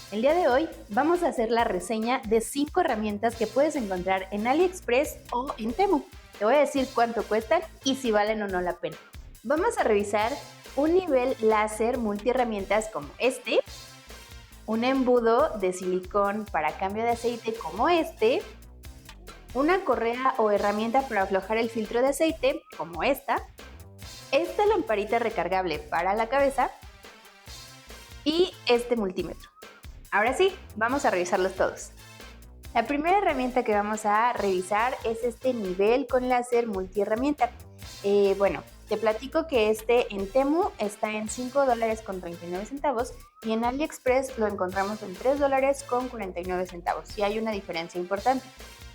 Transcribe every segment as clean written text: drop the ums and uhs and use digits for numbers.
El día de hoy vamos a hacer la reseña de 5 herramientas que puedes encontrar en AliExpress o en Temu. Te voy a decir cuánto cuestan y si valen o no la pena. Vamos a revisar un nivel láser multiherramientas como este, un embudo de silicón para cambio de aceite como este, una correa o herramienta para aflojar el filtro de aceite como esta lamparita recargable para la cabeza y este multímetro. Ahora sí, vamos a revisarlos todos. La primera herramienta que vamos a revisar es este nivel con láser multiherramienta. Bueno, te platico que este en Temu está en $5.39 y en AliExpress lo encontramos en $3.49. Sí hay una diferencia importante.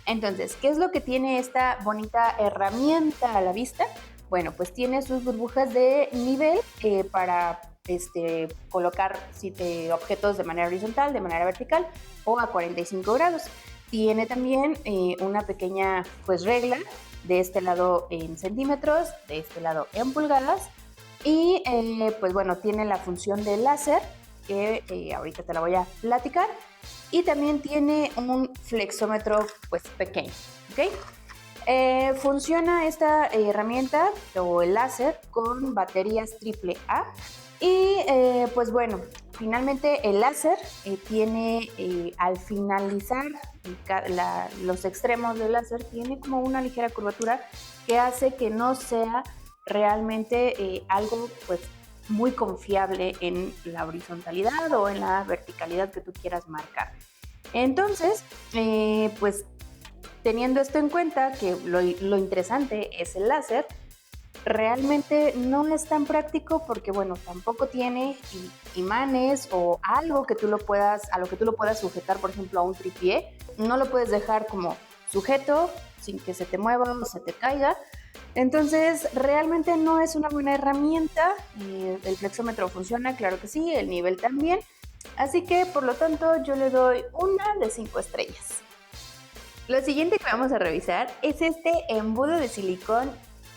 Entonces, ¿qué es lo que tiene esta bonita herramienta a la vista? Bueno, pues tiene sus burbujas de nivel para colocar objetos de manera horizontal, de manera vertical o a 45 grados. Tiene también una pequeña regla de este lado en centímetros, de este lado en pulgadas y pues bueno, tiene la función de láser que ahorita te la voy a platicar y también tiene un flexómetro pues pequeño, ¿ok? Funciona esta herramienta o el láser con baterías AAA y pues bueno, finalmente el láser tiene al finalizar los extremos del láser tiene como una ligera curvatura que hace que no sea realmente algo pues muy confiable en la horizontalidad o en la verticalidad que tú quieras marcar. Entonces, pues teniendo esto en cuenta, que lo interesante es el láser, realmente no es tan práctico porque, bueno, tampoco tiene imanes o algo que tú lo puedas, a lo que tú lo puedas sujetar, por ejemplo, a un tripié. No lo puedes dejar como sujeto sin que se te mueva o se te caiga. Entonces, realmente no es una buena herramienta. El flexómetro funciona, claro que sí, el nivel también. Así que, por lo tanto, yo le doy una de 5 estrellas. Lo siguiente que vamos a revisar es este embudo de silicón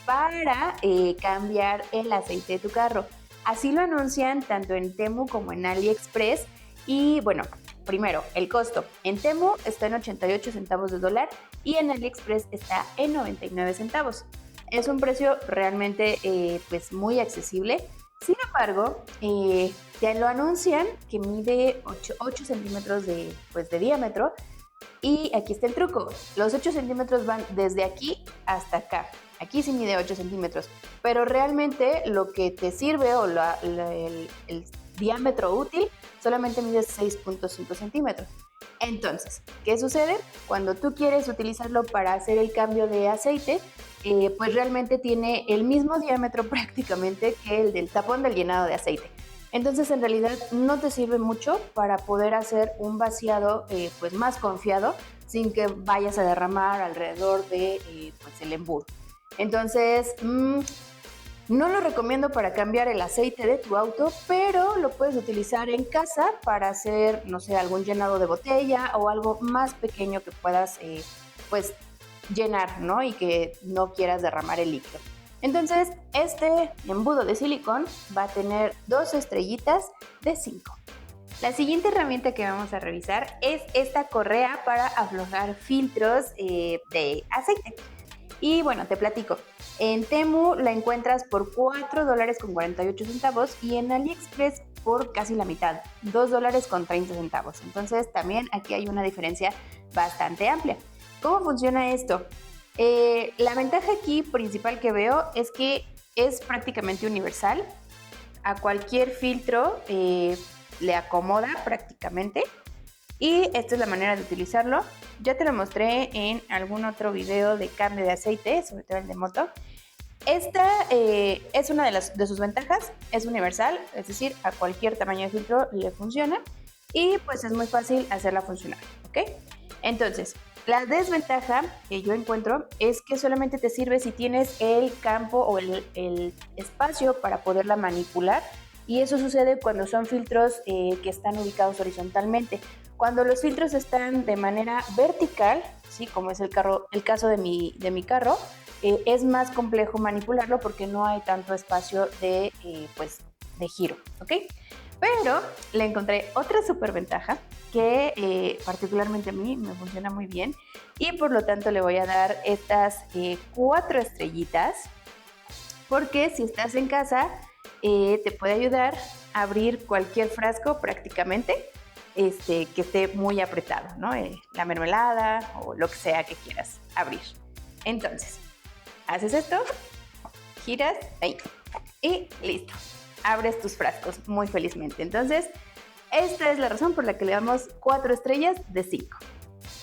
para cambiar el aceite de tu carro. Así lo anuncian tanto en Temu como en AliExpress. Y bueno, primero, el costo. En Temu está en 88 centavos de dólar y en AliExpress está en 99 centavos. Es un precio realmente pues muy accesible. Sin embargo, ya lo anuncian que mide 8 centímetros de diámetro. Y aquí está el truco. Los 8 centímetros van desde aquí hasta acá. Aquí sí mide 8 centímetros. Pero realmente lo que te sirve o el diámetro útil solamente mide 6.5 centímetros. Entonces, ¿qué sucede? Cuando tú quieres utilizarlo para hacer el cambio de aceite, pues realmente tiene el mismo diámetro prácticamente que el del tapón del llenado de aceite. Entonces en realidad no te sirve mucho para poder hacer un vaciado pues más confiado sin que vayas a derramar alrededor de pues el embudo. Entonces no lo recomiendo para cambiar el aceite de tu auto, pero lo puedes utilizar en casa para hacer, no sé, algún llenado de botella o algo más pequeño que puedas pues llenar, ¿no? Y que no quieras derramar el líquido. Entonces, este embudo de silicón va a tener 2 estrellitas de 5. La siguiente herramienta que vamos a revisar es esta correa para aflojar filtros de aceite. Y bueno, te platico. En Temu la encuentras por $4.48 y en AliExpress por casi la mitad, $2.30. Entonces también aquí hay una diferencia bastante amplia. ¿Cómo funciona esto? La ventaja aquí principal que veo es que es prácticamente universal. A cualquier filtro le acomoda prácticamente. Y esta es la manera de utilizarlo. Ya te lo mostré en algún otro video de cambio de aceite, sobre todo el de moto. Esta es una de sus ventajas, es universal, es decir, a cualquier tamaño de filtro le funciona y pues es muy fácil hacerla funcionar, ¿ok? Entonces, la desventaja que yo encuentro es que solamente te sirve si tienes el campo o el espacio para poderla manipular y eso sucede cuando son filtros que están ubicados horizontalmente. Cuando los filtros están de manera vertical, ¿sí? Como es el caso de mi carro, es más complejo manipularlo porque no hay tanto espacio de giro, ¿ok? Pero le encontré otra super ventaja que particularmente a mí me funciona muy bien y por lo tanto le voy a dar estas 4 estrellitas porque si estás en casa te puede ayudar a abrir cualquier frasco prácticamente que esté muy apretado, ¿no? La mermelada o lo que sea que quieras abrir. Entonces, haces esto, giras ahí y listo. Abres tus frascos muy felizmente. Entonces, esta es la razón por la que le damos 4 estrellas de 5.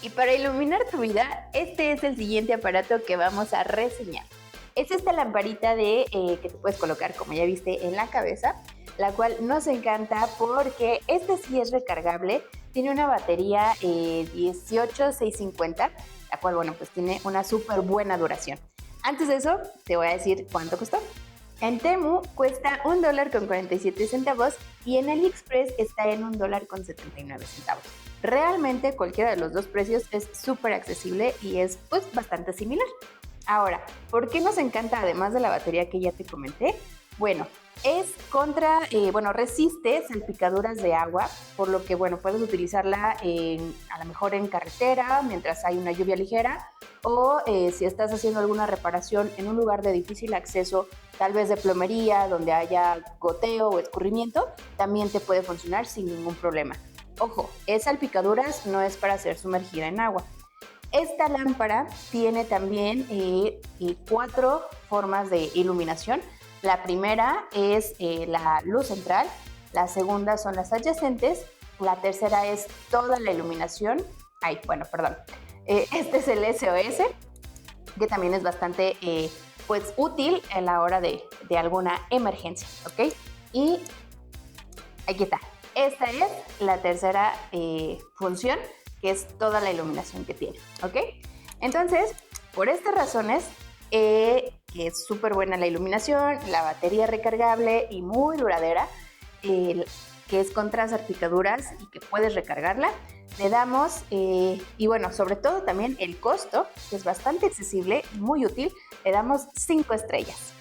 Y para iluminar tu vida, este es el siguiente aparato que vamos a reseñar. Es esta lamparita que te puedes colocar, como ya viste, en la cabeza, la cual nos encanta porque este sí es recargable, tiene una batería 18650, la cual, bueno, pues tiene una súper buena duración. Antes de eso, te voy a decir cuánto costó. En Temu cuesta $1.47 y en AliExpress está en $1.79. Realmente cualquiera de los dos precios es súper accesible y es pues bastante similar. Ahora, ¿por qué nos encanta además de la batería que ya te comenté? Bueno, resiste salpicaduras de agua, por lo que, bueno, puedes utilizarla a lo mejor en carretera mientras hay una lluvia ligera o si estás haciendo alguna reparación en un lugar de difícil acceso, tal vez de plomería, donde haya goteo o escurrimiento, también te puede funcionar sin ningún problema. Ojo, es salpicaduras, no es para ser sumergida en agua. Esta lámpara tiene también 4 formas de iluminación. La primera es la luz central, la segunda son las adyacentes, la tercera es toda la iluminación. Este es el SOS, que también es bastante útil a la hora de alguna emergencia, ¿ok? Y aquí está. Esta es la tercera función, que es toda la iluminación que tiene, ¿ok? Entonces, por estas razones, que es súper buena la iluminación, la batería recargable y muy duradera, que es contra salpicaduras y que puedes recargarla, le damos, sobre todo también el costo, que es bastante accesible y muy útil, le damos 5 estrellas.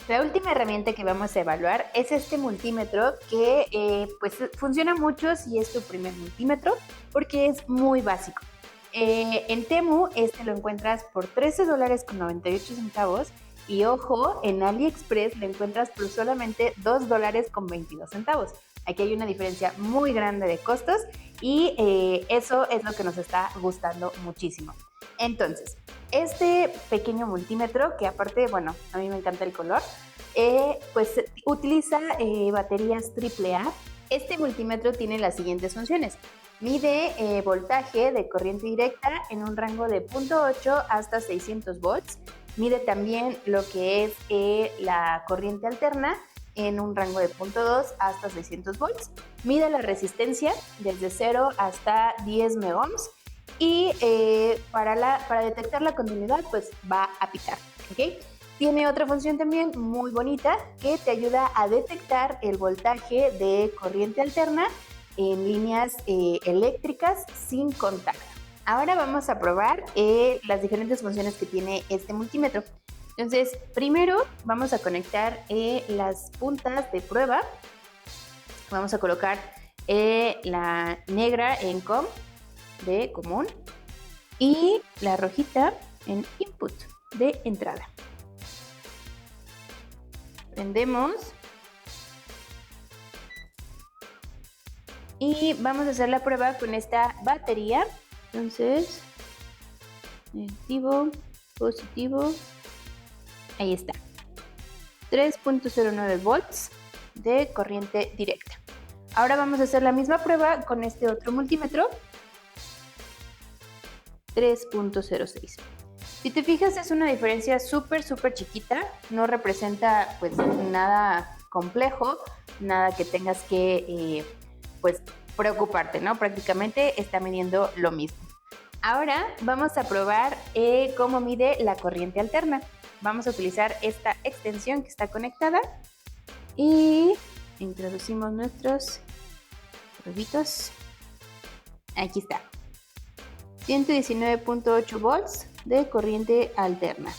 La última herramienta que vamos a evaluar es este multímetro que funciona mucho si es tu primer multímetro porque es muy básico. En Temu lo encuentras por $13.98 y ojo, en AliExpress lo encuentras por solamente $2.22. Aquí hay una diferencia muy grande de costos y eso es lo que nos está gustando muchísimo. Entonces, este pequeño multímetro, que aparte, bueno, a mí me encanta el color, utiliza baterías AAA. Este multímetro tiene las siguientes funciones. Mide voltaje de corriente directa en un rango de 0.8 hasta 600 volts. Mide también lo que es la corriente alterna en un rango de 0.2 hasta 600 volts. Mide la resistencia desde 0 hasta 10 megohms. Y para detectar la continuidad, pues va a pitar, ¿ok? Tiene otra función también muy bonita que te ayuda a detectar el voltaje de corriente alterna en líneas eléctricas sin contacto. Ahora vamos a probar las diferentes funciones que tiene este multímetro. Entonces, primero vamos a conectar las puntas de prueba. Vamos a colocar la negra en COM de común y la rojita en input de entrada. Prendemos y vamos a hacer la prueba con esta batería. Entonces, negativo, positivo, ahí está, 3.09 volts de corriente directa. Ahora vamos a hacer la misma prueba con este otro multímetro, 3.06. Si te fijas, es una diferencia súper chiquita, no representa pues nada complejo, nada que tengas que preocuparte, ¿no? Prácticamente está midiendo lo mismo. Ahora vamos a probar cómo mide la corriente alterna. Vamos a utilizar esta extensión que está conectada y introducimos nuestros probitos. Aquí está. 119.8 volts de corriente alterna.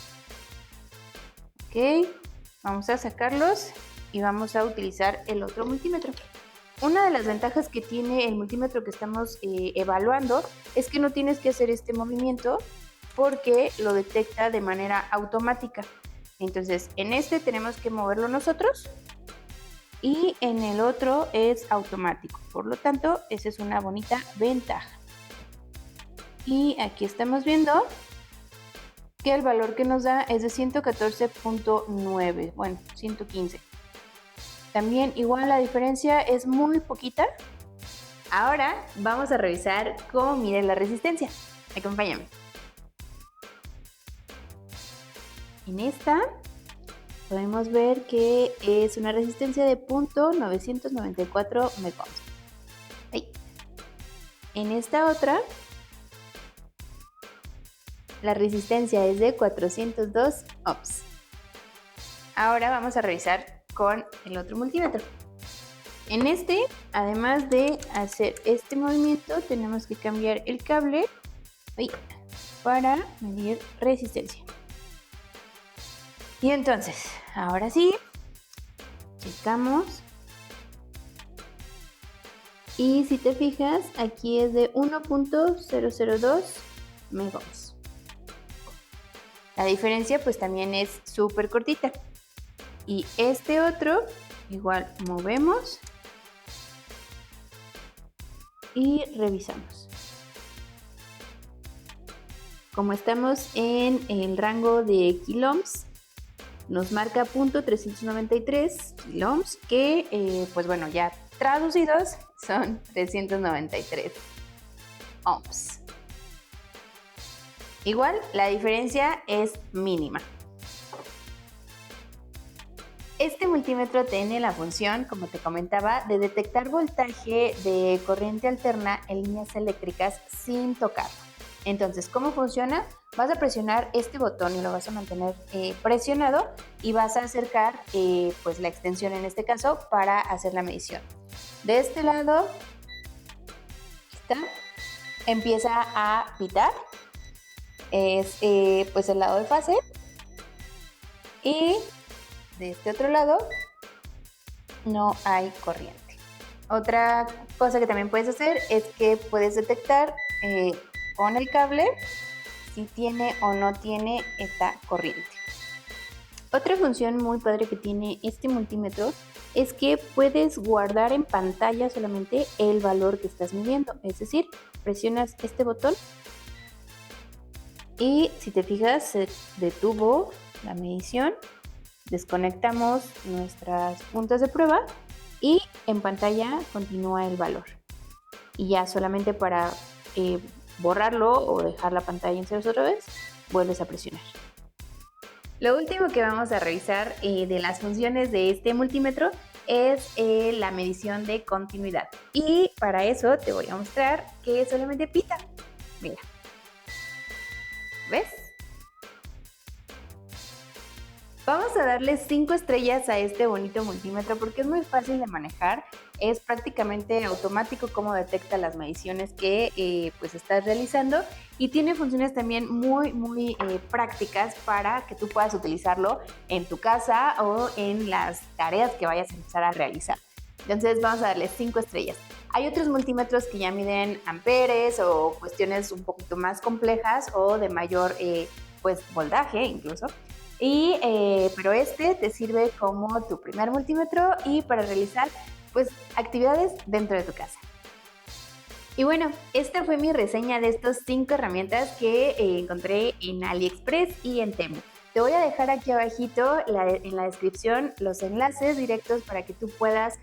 Ok, vamos a sacarlos y vamos a utilizar el otro multímetro. Una de las ventajas que tiene el multímetro que estamos evaluando es que no tienes que hacer este movimiento porque lo detecta de manera automática. Entonces, en este tenemos que moverlo nosotros y en el otro es automático. Por lo tanto, esa es una bonita ventaja. Y aquí estamos viendo que el valor que nos da es de 114.9, bueno, 115. También igual la diferencia es muy poquita. Ahora vamos a revisar cómo mide la resistencia. Acompáñame. En esta podemos ver que es una resistencia de 0.994 megohms. Ahí. En esta otra, la resistencia es de 402 ohms. Ahora vamos a revisar con el otro multímetro. En este, además de hacer este movimiento, tenemos que cambiar el cable para medir resistencia. Y entonces, ahora sí, checamos. Y si te fijas, aquí es de 1.002 megohms. La diferencia pues también es súper cortita. Y este otro, igual movemos y revisamos. Como estamos en el rango de kiloohms, nos marca 0.393 kiloohms, que pues bueno, ya traducidos son 393 ohms. Igual la diferencia es mínima. Este multímetro tiene la función, como te comentaba, de detectar voltaje de corriente alterna en líneas eléctricas sin tocarlo. Entonces, ¿cómo funciona? Vas a presionar este botón y lo vas a mantener presionado y vas a acercar pues la extensión en este caso para hacer la medición. De este lado, está, empieza a pitar, es pues el lado de fase, y de este otro lado no hay corriente. Otra cosa que también puedes hacer es que puedes detectar con el cable si tiene o no tiene esta corriente. Otra función muy padre que tiene este multímetro es que puedes guardar en pantalla solamente el valor que estás midiendo. Es decir, presionas este botón y si te fijas se detuvo la medición. Desconectamos nuestras puntas de prueba y en pantalla continúa el valor. Y ya solamente para borrarlo o dejar la pantalla en ceros otra vez, vuelves a presionar. Lo último que vamos a revisar de las funciones de este multímetro es la medición de continuidad. Y para eso te voy a mostrar que solamente pita. Mira. ¿Ves? Vamos a darle 5 estrellas a este bonito multímetro porque es muy fácil de manejar, es prácticamente automático cómo detecta las mediciones que pues estás realizando y tiene funciones también muy prácticas para que tú puedas utilizarlo en tu casa o en las tareas que vayas a empezar a realizar. Entonces vamos a darle 5 estrellas. Hay otros multímetros que ya miden amperes o cuestiones un poquito más complejas o de mayor pues voltaje incluso. Pero este te sirve como tu primer multímetro y para realizar pues actividades dentro de tu casa. Y bueno, esta fue mi reseña de estas 5 herramientas que encontré en AliExpress y en Temu. Te voy a dejar aquí abajito en la descripción los enlaces directos para que tú puedas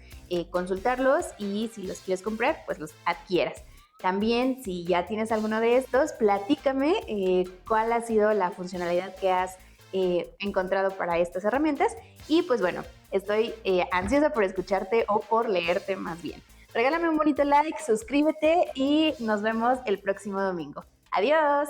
consultarlos y si los quieres comprar, pues los adquieras. También, si ya tienes alguno de estos, platícame cuál ha sido la funcionalidad que has encontrado para estas herramientas y pues bueno, estoy ansiosa por escucharte o por leerte más bien. Regálame un bonito like, suscríbete y nos vemos el próximo domingo. ¡Adiós!